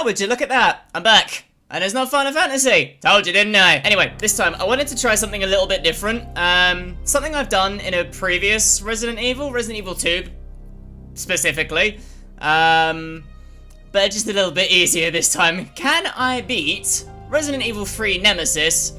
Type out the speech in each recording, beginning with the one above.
Oh, would you look at that? I'm back. And it's not Final Fantasy. Told you, didn't I? Anyway, this time I wanted to try something a little bit different. Something I've done in a previous Resident Evil 2 specifically. But just a little bit easier this time. Can I beat Resident Evil 3 Nemesis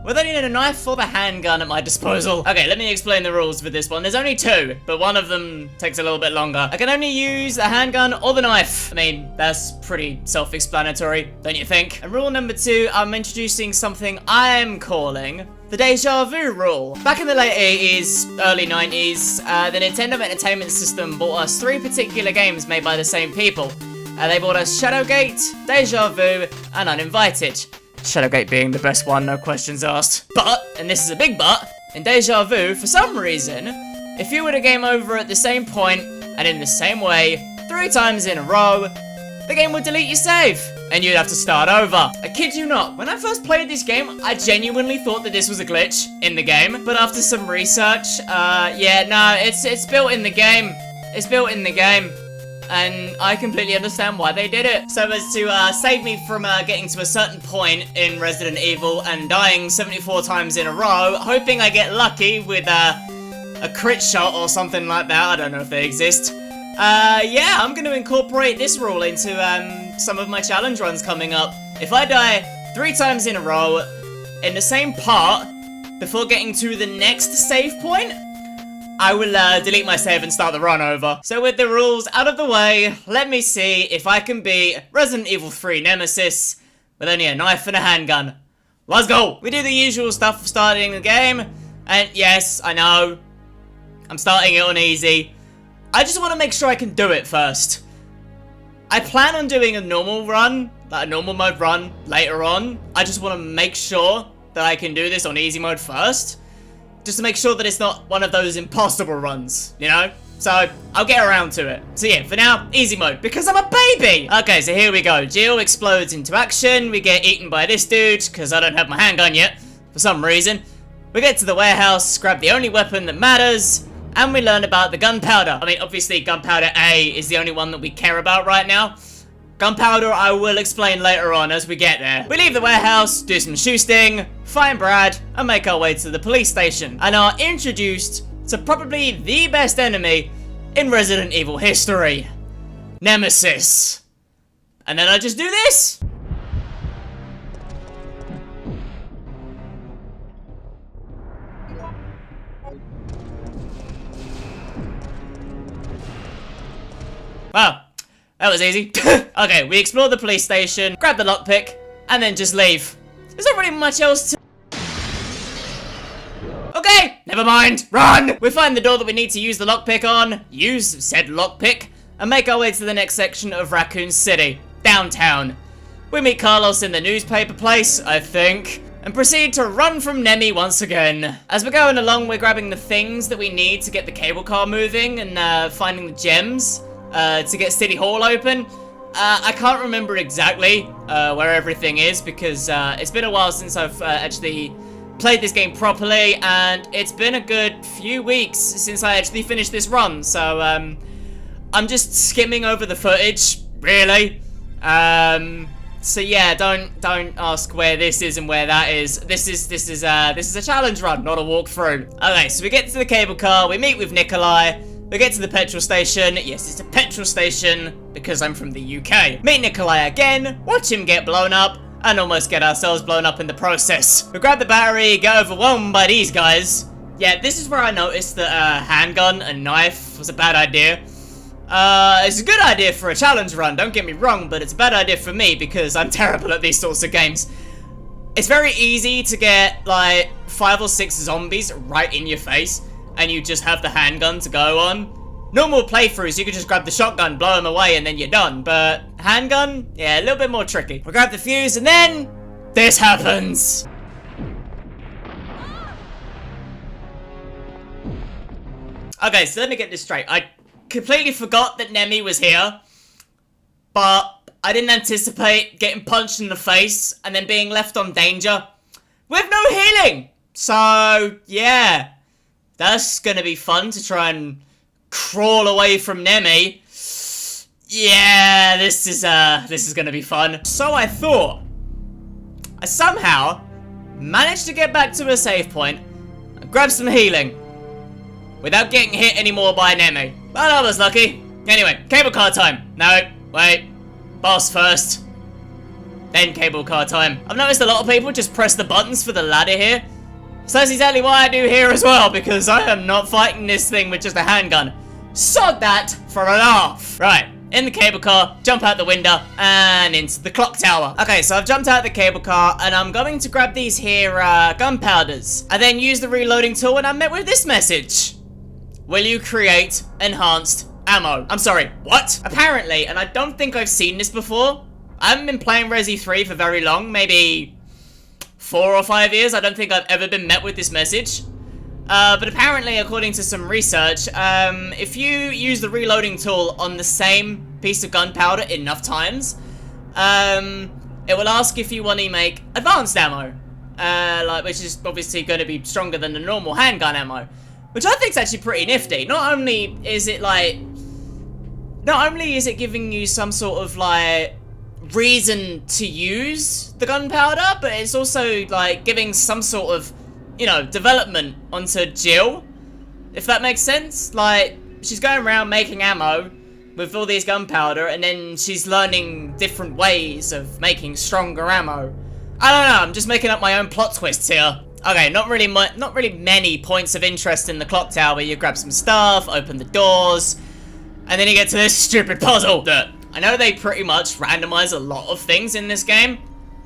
without needing a knife or the handgun at my disposal? Okay, let me explain the rules for this one. There's only two, but one of them takes a little bit longer. I can only use the handgun or the knife. I mean, that's pretty self-explanatory, don't you think? And rule number 2, I'm introducing something I'm calling the Deja Vu rule. Back in the late 80s, early 90s, the Nintendo Entertainment System bought us 3 particular games made by the same people. They bought us Shadowgate, Deja Vu, and Uninvited. Shadowgate being the best one, no questions asked. But, and this is a big but, in Deja Vu, for some reason, if you were to game over at the same point and in the same way 3 times in a row, the game would delete your save and you'd have to start over. I kid you not, when I first played this game, I genuinely thought that this was a glitch in the game, but after some research, yeah, no, it's built in the game. It's built in the game. And I completely understand why they did it. So as to save me from getting to a certain point in Resident Evil and dying 74 times in a row, hoping I get lucky with a crit shot or something like that. I don't know if they exist. Yeah, I'm going to incorporate this rule into some of my challenge runs coming up. If I die 3 times in a row in the same part before getting to the next save point, I will delete my save and start the run over. So with the rules out of the way, let me see if I can beat Resident Evil 3 Nemesis with only a knife and a handgun. Let's go! We do the usual stuff for starting the game, and yes, I know, I'm starting it on easy. I just want to make sure I can do it first. I plan on doing a normal run, like a normal mode run, later on. I just want to make sure that I can do this on easy mode first. Just to make sure that it's not one of those impossible runs, you know? So, I'll get around to it. So yeah, for now, easy mode, because I'm a baby! Okay, so here we go. Jill explodes into action, we get eaten by this dude, because I don't have my handgun yet, for some reason. We get to the warehouse, grab the only weapon that matters, and we learn about the gunpowder. I mean, obviously, gunpowder A is the only one that we care about right now. Gunpowder I will explain later on as we get there. We leave the warehouse, do some shoosting, find Brad, and make our way to the police station, and are introduced to probably the best enemy in Resident Evil history, Nemesis. And then I just do this. Wow. That was easy. Okay, we explore the police station, grab the lockpick, and then just leave. There's not really much else to... Okay, never mind. Run! We find the door that we need to use the lockpick on, use said lockpick, and make our way to the next section of Raccoon City, downtown. We meet Carlos in the newspaper place, I think, and proceed to run from Nemi once again. As we're going along, we're grabbing the things that we need to get the cable car moving and finding the gems. To get City Hall open. I can't remember exactly where everything is because it's been a while since I've actually played this game properly, and it's been a good few weeks since I actually finished this run, so I'm just skimming over the footage, really. So yeah, don't ask where this is and where that is. This is a challenge run, not a walkthrough. Okay, so we get to the cable car, we meet with Nikolai. We get to the petrol station. Yes, it's a petrol station because I'm from the UK. Meet Nikolai again, watch him get blown up, and almost get ourselves blown up in the process. We grab the battery, get overwhelmed by these guys. Yeah, this is where I noticed that handgun and knife was a bad idea. It's a good idea for a challenge run, don't get me wrong, but it's a bad idea for me because I'm terrible at these sorts of games. It's very easy to get, like, 5 or 6 zombies right in your face, and you just have the handgun to go on. Normal playthroughs, you could just grab the shotgun, blow them away, and then you're done. But handgun, yeah, a little bit more tricky. We grab the fuse, and then this happens. Okay, so let me get this straight. I completely forgot that Nemi was here, but I didn't anticipate getting punched in the face and then being left on danger with no healing. So, yeah. That's gonna be fun to try and crawl away from Nemi. Yeah, this is gonna be fun. So I thought, I somehow managed to get back to a save point and grab some healing without getting hit anymore by Nemi. But I was lucky. Anyway, cable car time. No, wait. Boss first. Then cable car time. I've noticed a lot of people just press the buttons for the ladder here. So that's exactly what I do here as well, because I am not fighting this thing with just a handgun. Sod that for a laugh. Right, in the cable car, jump out the window, and into the clock tower. Okay, so I've jumped out the cable car, and I'm going to grab these here gunpowders. I then use the reloading tool, and I'm met with this message. Will you create enhanced ammo? I'm sorry, what? Apparently, and I don't think I've seen this before, I haven't been playing Resi 3 for very long, maybe 4 or 5 years. I don't think I've ever been met with this message. But apparently, according to some research, if you use the reloading tool on the same piece of gunpowder enough times, it will ask if you want to make advanced ammo, which is obviously going to be stronger than the normal handgun ammo, which I think is actually pretty nifty. Not only is it giving you some sort of like reason to use the gunpowder, but it's also like giving some sort of, you know, development onto Jill, if that makes sense. Like, she's going around making ammo with all these gunpowder, and then she's learning different ways of making stronger ammo. I don't know, I'm just making up my own plot twists here. Okay, not really many points of interest in the clock tower. You grab some stuff, open the doors, and then you get to this stupid puzzle. Look, I know they pretty much randomize a lot of things in this game,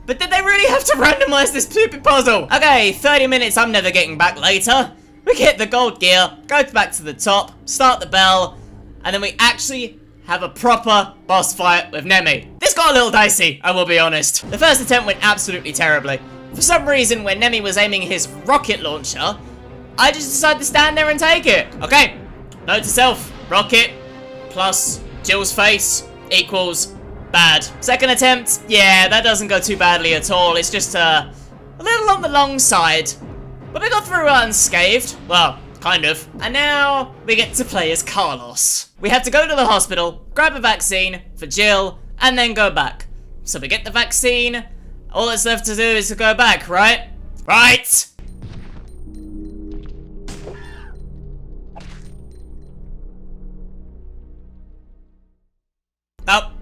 but did they really have to randomize this stupid puzzle? Okay, 30 minutes I'm never getting back later. We get the gold gear, go back to the top, start the bell, and then we actually have a proper boss fight with Nemi. This got a little dicey, I will be honest. The first attempt went absolutely terribly. For some reason, when Nemi was aiming his rocket launcher, I just decided to stand there and take it. Okay, note to self, rocket plus Jill's face equals bad. Second attempt, yeah, that doesn't go too badly at all. It's just a little on the long side. But we got through unscathed. Well, kind of. And now we get to play as Carlos. We have to go to the hospital, grab a vaccine for Jill, and then go back. So we get the vaccine. All that's left to do is to go back, right? Right! Oh,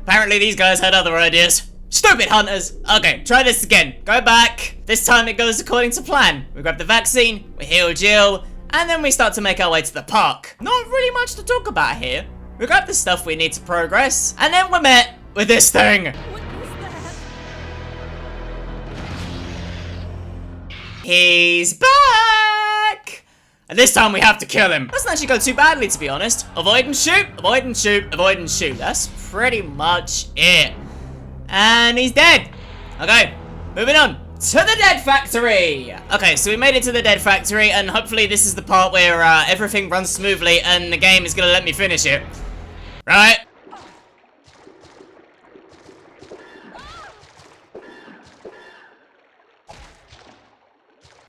apparently these guys had other ideas. Stupid hunters! Okay, try this again. Go back. This time it goes according to plan. We grab the vaccine, we heal Jill, and then we start to make our way to the park. Not really much to talk about here. We grab the stuff we need to progress, and then we're met with this thing. What is that? He's back! And this time we have to kill him. Doesn't actually go too badly, to be honest. Avoid and shoot, avoid and shoot, avoid and shoot. That's pretty much it. And he's dead. Okay, moving on to the dead factory. Okay, so we made it to the dead factory, and hopefully this is the part where everything runs smoothly and the game is gonna let me finish it. Right?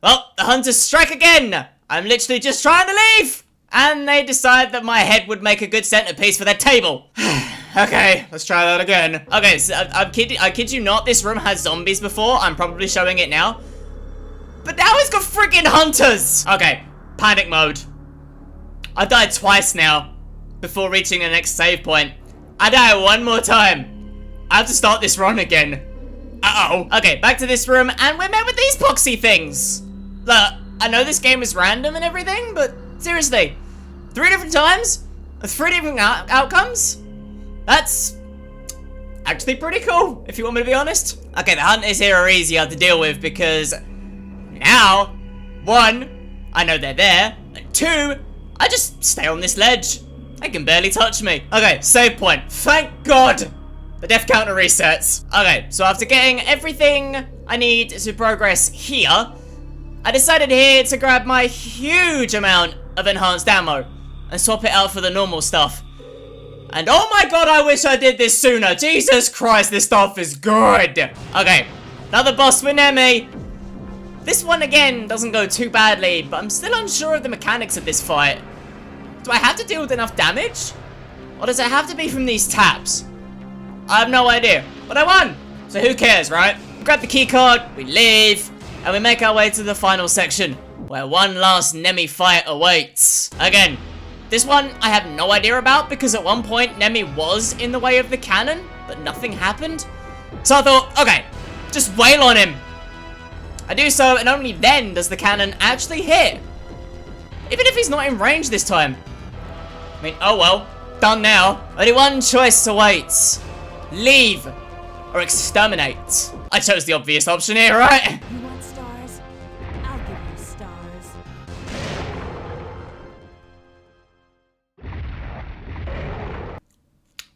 Well, the hunters strike again. I'm literally just trying to leave, and they decide that my head would make a good centerpiece for their table. Okay, let's try that again. Okay, so I kid you not, this room has zombies before. I'm probably showing it now. But now it's got freaking hunters! Okay, panic mode. I've died twice now before reaching the next save point. I die one more time. I have to start this run again. Uh-oh. Okay, back to this room, and we're met with these poxy things. Look, I know this game is random and everything, but seriously, 3 different times? 3 different outcomes? That's actually pretty cool, if you want me to be honest. Okay, the hunters here are easier to deal with because now, 1, I know they're there, and 2, I just stay on this ledge. They can barely touch me. Okay, save point. Thank God! The death counter resets. Okay, so after getting everything I need to progress here, I decided here to grab my huge amount of enhanced ammo and swap it out for the normal stuff. And oh my God, I wish I did this sooner. Jesus Christ, this stuff is good. Okay, another boss with Nemi. This one again doesn't go too badly, but I'm still unsure of the mechanics of this fight. Do I have to deal with enough damage? Or does it have to be from these taps? I have no idea. But I won! So who cares, right? Grab the key card, we leave, and we make our way to the final section, where one last Nemi fight awaits. Again, this one I have no idea about, because at one point Nemi was in the way of the cannon, but nothing happened. So I thought, okay, just wail on him. I do so, and only then does the cannon actually hit. Even if he's not in range this time. I mean, oh well, done now. Only one choice awaits. Leave or exterminate. I chose the obvious option here, right? You want stars? I'll give you stars.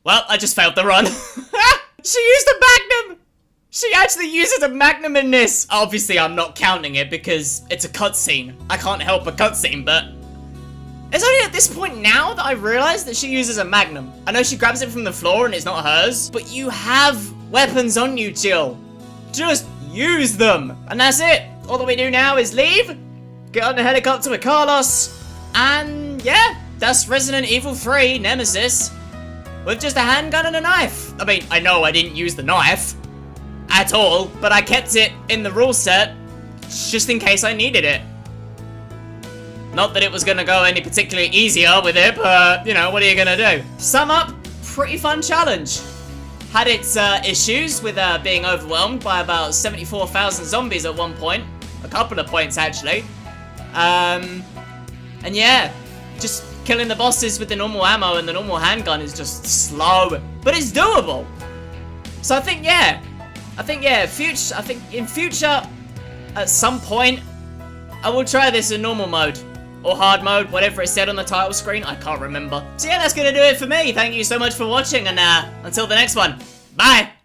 Well, I just failed the run. She used a magnum! She actually uses a magnum in this! Obviously, I'm not counting it because it's a cutscene. I can't help a cutscene, but it's only at this point now that I realize that she uses a magnum. I know she grabs it from the floor and it's not hers, but you have weapons on you, Jill. Just use them. And that's it. All that we do now is leave, get on the helicopter with Carlos, and yeah, that's Resident Evil 3 Nemesis with just a handgun and a knife. I mean, I know I didn't use the knife at all, but I kept it in the rule set just in case I needed it. Not that it was gonna go any particularly easier with it, but, you know, what are you gonna do? Sum up, pretty fun challenge. Had its issues with being overwhelmed by about 74,000 zombies at one point. A couple of points, actually. And yeah, just killing the bosses with the normal ammo and the normal handgun is just slow, but it's doable. So I think, yeah, in future, at some point, I will try this in normal mode. Or hard mode, whatever it said on the title screen, I can't remember. So yeah, that's gonna do it for me. Thank you so much for watching, and until the next one, bye!